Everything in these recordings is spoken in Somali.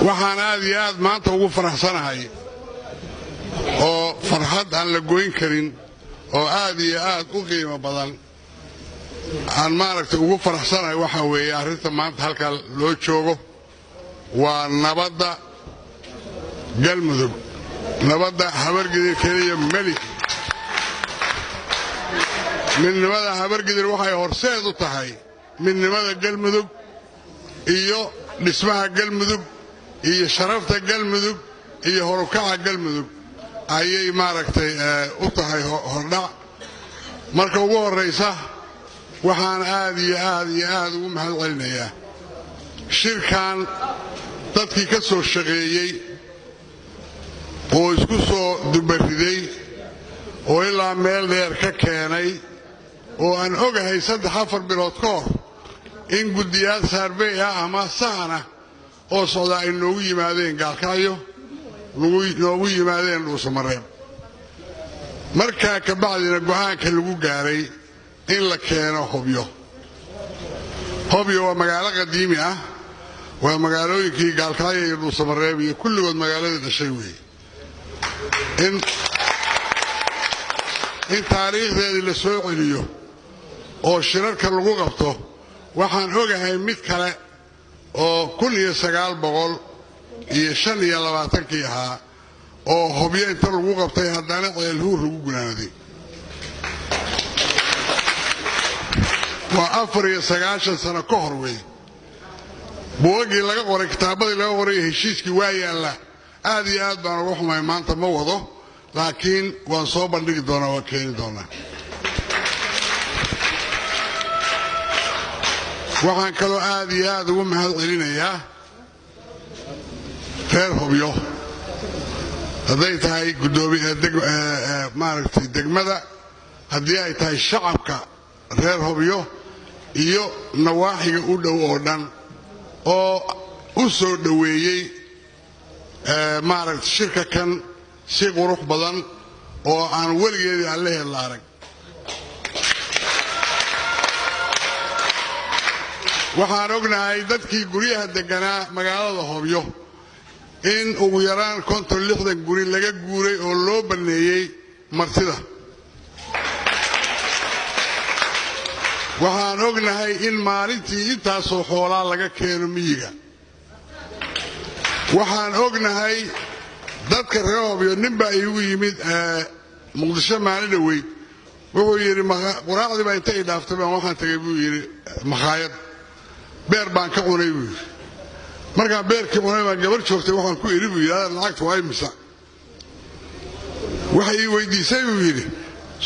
waxaan aad iyo aad maanta ugu faraxsanahay oo farxad aan la goyn karin oo aad iyo aad u qiimo badan aan maaragtay ugu faraxsanahay waxa weeye arrinta maanta halka loo joogo waa nabadda galmudug nabadda habargidir kaliya mali midnimada habargidir waxay horseed u tahay midnimada galmudug iyo dhismaha galmudug iyo sharafta galmudug iyo horukaca galmudug ayay maaragtay u tahay hordhac marka ugu horeysa waxaan aad iyo aad ugu mahadcelinayaa shirkan dadkii ka soo shaqeeyay oo isku soo dubariday oo ilaa meel dheer ka keenay oo aan ogahay 3-4 bilood ka hor in guddiyaal saarbey ah ama saana oo socda ay noogu yimaadeen gaalkacyo noogu yimaadeen dhuusamareeb markaa ka bacdina go'aanka lagu gaaray in la keeno hobyo waa magaalo qadiimi ah waa magaalooyinkii gaalkacyo iyo dhuusamareeb iyo kulligood magaalada dhashay weeye in taariikhdeedii la soo celiyo oo shirarka lagu qabto waxaan ogahay mid kale oo 1925 ahaa oo hobyo inta lagu qabtay haddana ceelhuur lagu gunaaday waa 94 sano ka hor weeye buugagii laga qoray kitaabadii laga qoray heshiiskii waa yaalla aad iyo aad baan uga xumahay maanta ma wado laakiin waan soo bandhigi doonaa waa keeni doonaa waxaan kaloo aad iyo aad ugu mahadcelinayaa reer hobyo hadday tahay maaragtay degmada haddii ay tahay shacabka reer hobyo iyo nawaaxiga u dhow oo dhan oo u soo dhoweeyey maaragtay shirka kan si qurux badan oo aan weligeedii allaheed la arag waxaan ognahay dadkii guryaha deganaa magaalada hobyo in ugu yaraan 50-60 guri laga guuray oo loo baneeyey martida waxaan ognahay in maalintii intaasoo xoolaa laga keeno miyiga waxaan ognahay dadka reer hobyo ninbaa iigu yimid muqdisho maalin dhaweyd wuxuu yidhi quraacdii baa inta i dhaaftay baan waxaan tagay buu yidhi makhaayad beer baan ka cunay buu yidhi markaan beerkii cunay baan gabar joogtay waxaan ku idhi buu yidhi lacagta waa imisa waxay ii weydiisay buu yidhi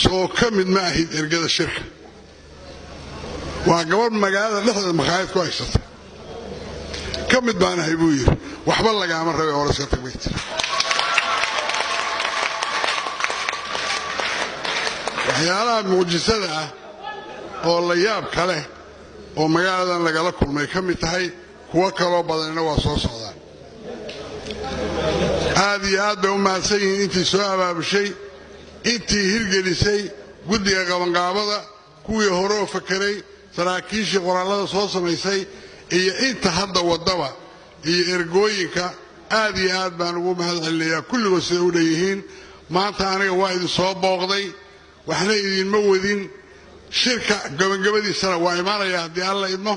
soo ka mid ma ahid ergada shirka waa gabar magaalada dhexdeeda makhaayad ku haysata ka mid baan ahay buu yidhi waxba lagaama rabay oo iska tag bay tiri waxyaalaha mucjisada ah oo la yaab ka leh oo magaaladan lagala kulmay ka mid tahay kuwa kaloo badanina waa soo socdaan aad iyo aad bay u mahadsan yihiin intii soo abaabushay intii hirgelisay guddiga qabanqaabada kuwii hore oo fakeray saraakiishii qoraallada soo samaysay iyo inta hadda waddaba iyo ergooyinka aad iyo aad baan ugu mahadcelinayaa kulligood siday u dhan yihiin maanta aniga waa idin soo booqday waxna idinma wadin shirka gabagabadiisana waa imaanaya haddii alla idmo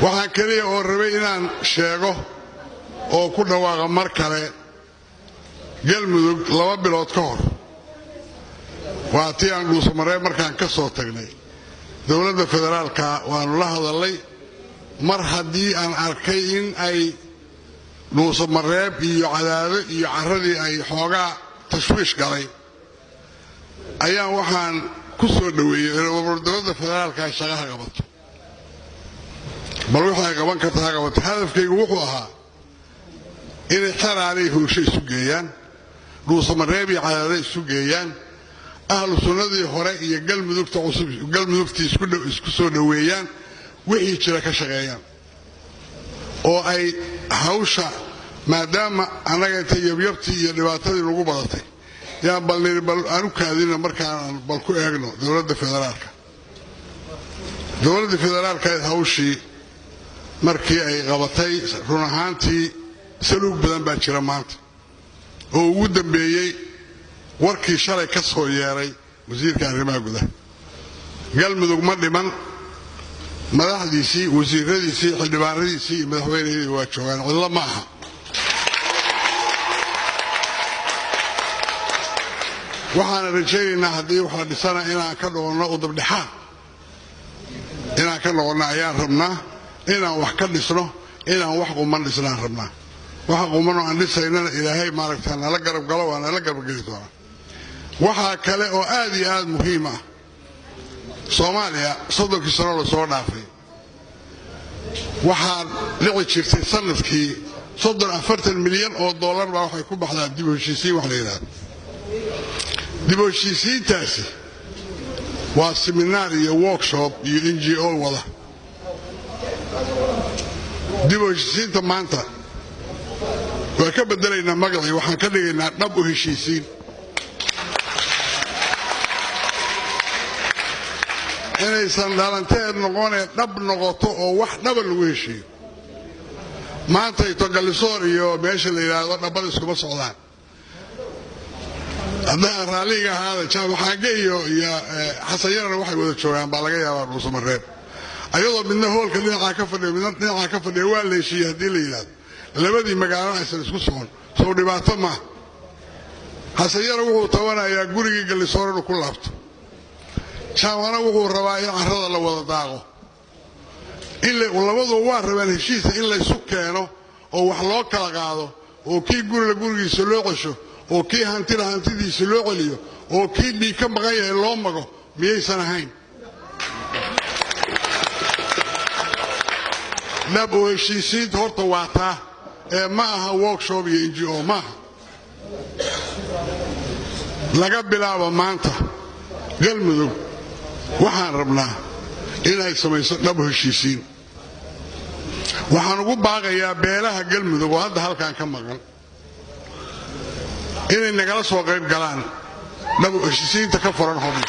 waxaan keliya oo rabay inaan sheego oo ku dhawaaqa mar kale galmudug 2 bilood ka hor waa tii aan dhuusamareeb markaan ka soo tagnay dowladda federaalka waanu la hadalay mar haddii aan arkay in ay dhuusamareeb iyo cadaado iyo carradii ay xoogaa tashwiish galay ayaan waxaan ku soo dhoweeyey dowladda federaalka ay shaqaha qabato bal waxay qaban kartaa qabato hadafkaygu wuxuu ahaa inay xeraalay howsho isu geeyaan dhuusamareeb iyo cadaado isu geeyaan ahlu sunnadii hore iyo galmudugta cusub galmudugtii isku soo dhoweeyaan wixii jira ka shaqeeyaan oo ay hawsha maadaama anaga inta yabyabtii iyo dhibaatadii lagu badatay yaan bal aanu kaadina markaan bal ku eegno dowladda federaalka dowladda federaalka ee hawshii markii ay qabatay run ahaantii saluug badan baa jira maanta oo ugu dambeeyay warkii shalay ka soo yeeray wasiirka arrimaha gudaha galmudug ma dhiman madaxdiisii wasiiradiisii xildhibaanadiisii madaxweynaheedii waa joogaan cidlo ma aha waxaan rajaynaynaa haddii wax la dhisana inaan ka noqono udubdhexaan inaan ka noqono ayaan rabnaa inaan wax ka dhisno inaan wax quman dhisnaan rabnaa waxa quman oo aan dhisaynana ilaahay maaragtaa nala garab galo waa nala garabgeli doonaa waxaa kale oo aad iyo aad muhiim ah Soomaaliya 30 sano la soo dhaafay waxaa dhici jirtay sanadkii 40 milyan oo dollar baa waxay ku baxdaa dib u heshiisiin wax la yiraahdo dib u heshiisiintaasi waa seminar iyo workshop iyo NGO wada dib u heshiisiinta maanta waa ka bedelaynaa magacii waxaan ka dhigaynaa dhab u heshiisiin inaysan dhalanteed noqonee dhab noqoto oo wax dhaba lagu heshiiyo maanta ito gallisoor iyo meesha la yidhaahdo dhabbada iskuma socdaan haddaa raalliga ahaada jaamaxaage iyo xasan yarana waxay wada joogaan baa laga yaabaa dhuusamareeb ayadoo midna hoolka dhinacaa ka fadhiyo midna dhinacaa ka fadhiya waa la heshiiyey haddii la yidhaahdo labadii magaalo aysan isku socon soo dhibaato maaha xasan yara wuxuu tabanayaa gurigii gallisoor inuu ku laabto jaamana wuxuu rabaa in carrada la wada daaqo labadu waa rabaan heshiisa in laysu keeno oo wax loo kala qaado oo kii guriga gurigiisa loo cesho oo kii hantida hantidiisa loo celiyo oo kii dhiig ka maqan yahay loo mago miyaysan ahayn dhab oo heshiisiinta horta waa taa ee ma aha workshop iyo NGO maaha laga bilaabo maanta galmudug waxaan rabnaa inay samayso dhab heshiisiin waxaan ugu baaqayaa beelaha galmudug oo hadda halkaan ka maqan inay nagala soo qayb galaan dhab heshiisiinta ka furan hobyo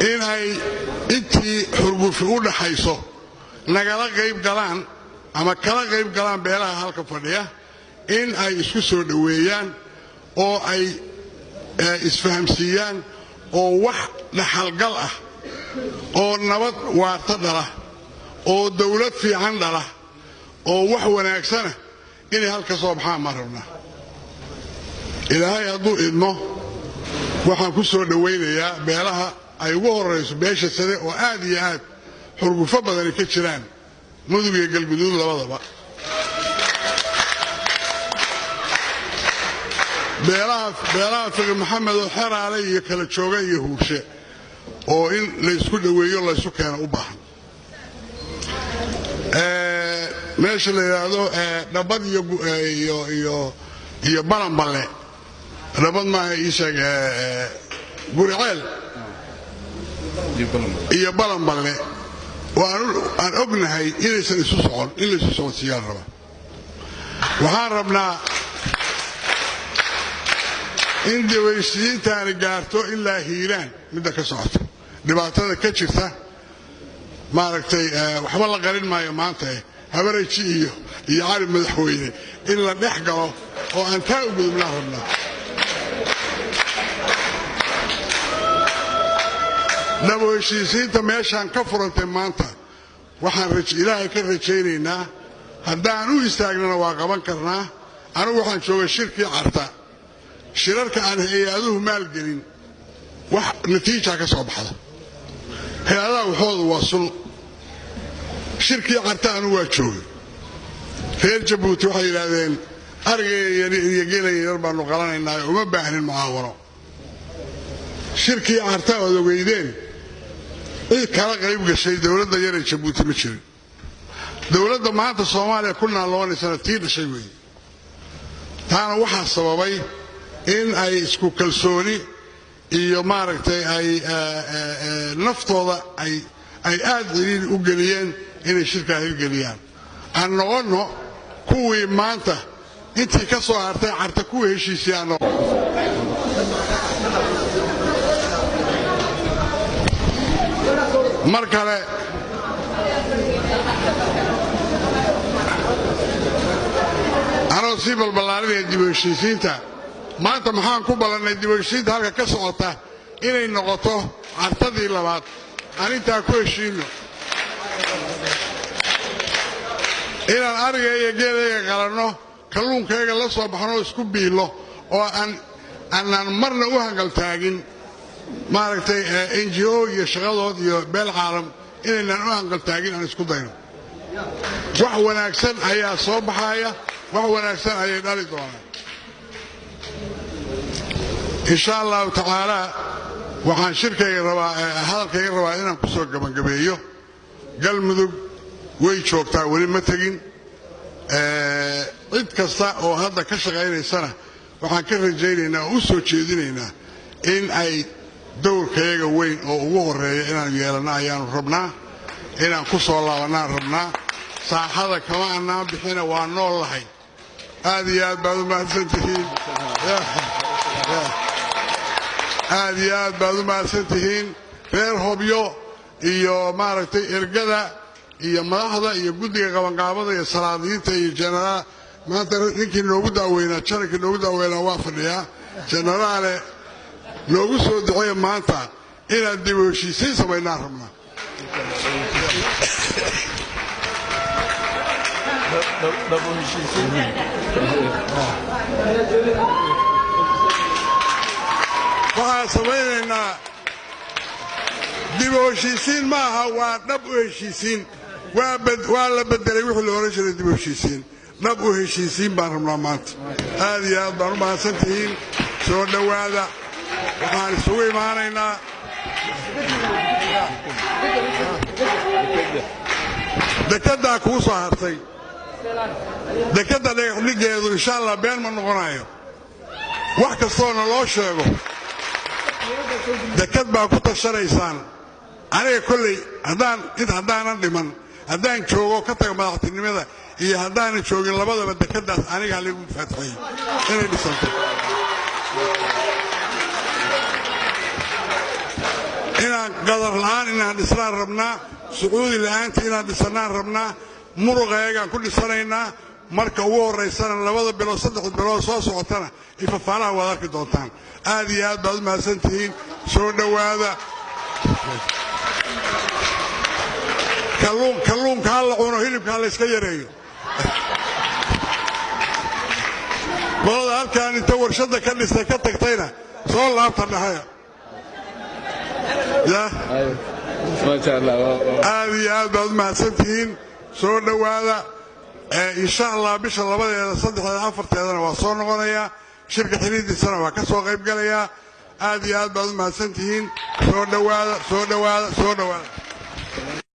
in ay intii xurgufi u dhaxayso nagala qayb galaan ama kala qayb galaan beelaha halka fadhiya in ay isku soo dhoweeyaan oo ay isfahamsiiyaan oo wax dhaxalgal ah oo nabad waarta dhala oo dawlad fiican dhala oo wax wanaagsana inay halka soo baxaan ma rabnaa ilaahay hadduu idmo waxaan ku soo dhowaynayaa beelaha ay ugu horrayso beesha sare oo aad iyo aad xurgufo badani ka jiraan mudug iyo galguduud labadaba beelaha fiqi maxamed oo xeraale iyo kala jooga iyo huurshe oo in laysku dhoweeyo laysu keeno u baahan meesha la yidhaahdo dhabbad iyo balanballe dhabbad maaha ii sheeg guriceel iyo balanballe aan ognahay inaysan isu socon in laysu socodsiiyaan raba waxaan rabnaa in dawaysiintaani gaarto ilaa hiiraan midda ka socota dhibaatada ka jirta maaragtay waxba la qarin maayo maanta habareji iyo cali madaxweyne in la dhex galo oo aan taa u gudubnaan rabnaa dhabo heshiisiinta meeshaan ka furantay maanta waxaan ilaahay ka rajaynaynaa haddaan u istaagnana waa qaban karnaa anigu waxaan joogay shirkii carta shirarka aan hay-aduhu maalgelin wax natiija ka soo baxda hay-adaha waxooda waa sul shirkii carta anigu waa joogay reer jabuuti waxay yidhaahdeen ariga geelaya yar baanu qalanaynaa uma baahnin mucaawano shirkii carta ood ogeydeen cid kala qayb gashay dowladda yaree jabuuti ma jirin dowladda maanta soomaaliya ku naaloonaysana tii dhashay weeye taana waxaa sababay in ay isku kalsooni iyo maaragtay ay naftooda ay aad ciriiri u geliyeen inay shirkaa hirgeliyaan aan noqonno kuwii maanta intii ka soo hartay carta kuwii heshiisii aan noqon mar kale anoo sii balballaarinaya dib u heshiisiinta maanta maxaan ku ballannay dib u heshiisiinta halka ka socota inay noqoto cartadii labaad aan intaa ku heshiinno inaan ariga iyo geelayga qalanno kalluunkayga la soo baxno isku biilo oo aanaan marna u hangaltaagin maaragtay NGO iyo shaqadood iyo beel caalam inaynaan u hangaltaagin aan isku dayno wax wanaagsan ayaa soo baxaya wax wanaagsan ayay dhali doonaan insha allahu tacaala waxaan hadalkayga rabaa inaan ku soo gabagabeeyo galmudug way joogtaa weli ma tegin cid kasta oo hadda ka shaqaynaysana waxaan ka rajaynaynaa oo u soo jeedinaynaa in ay dowrkayaga weyn oo ugu horeeya inaan yeelanno ayaanu rabnaa inaan ku soo laabannaan rabnaa saaxada kama annaan bixina waa nool lahay aad iyo aad baad u mahadsantihiin aad iyo aad baad u mahadsantihiin reer hobyo iyo maaragtay ergada iyo madaxda iyo guddiga qabanqaabada iyo salaadiinta iyo jenaraal maanta ninkii noogu daaweynaa janankii noogu daaweynaa waa fadhiyaa jenaraale noogu soo duceeya maanta inaan dib u heshiisiin samaynaan rabnaa waxaan samaynaynaa dib u heshiisiin ma aha waa dhab u heshiisiin waa la bedelay wixii la oran jiray dib u heshiisiin dhab u heshiisiin baan rabnaa maanta aad iyo aad baan u mahadsantihiin soo dhowaada waxaan isugu imaanaynaa dekeddaa kuu soo hartay dekedda dhagaxdhigeedu insha allah been ma noqonayo wax kastoona loo sheego deked baa ku tashanaysaan aniga kolley haddaanan dhiman haddaan joogo ka taga madaxtinimada iyo haddaanan joogin labadaba dekeddaas anigaa lagu faatixiyey inay dhisanto inaan qadar la'aan inaan dhisnaan rabnaa sacuudi la'aantii inaan dhisannaan rabnaa muruqayagaan ku dhisanaynaa marka ugu horraysana 2 bilood 3 bilood soo socotana ifafaalaha waad arki doontaan aad iyo aad baad u mahadsantihiin soo dhowaada kalluunka ha la cuno hilibka ha la iska yareeyo qolada halkaan inta warshadda ka dhistay ka tagtayna soo laabta dhahaya aad iyo aad baad u mahadsantihiin soo dhowaada insha allah bisha 2, 3, 4 waa soo noqonayaa shirka xiriirkiisana waa ka soo qayb galayaa aad iyo aad baad u mahadsantihiin soo dhowaada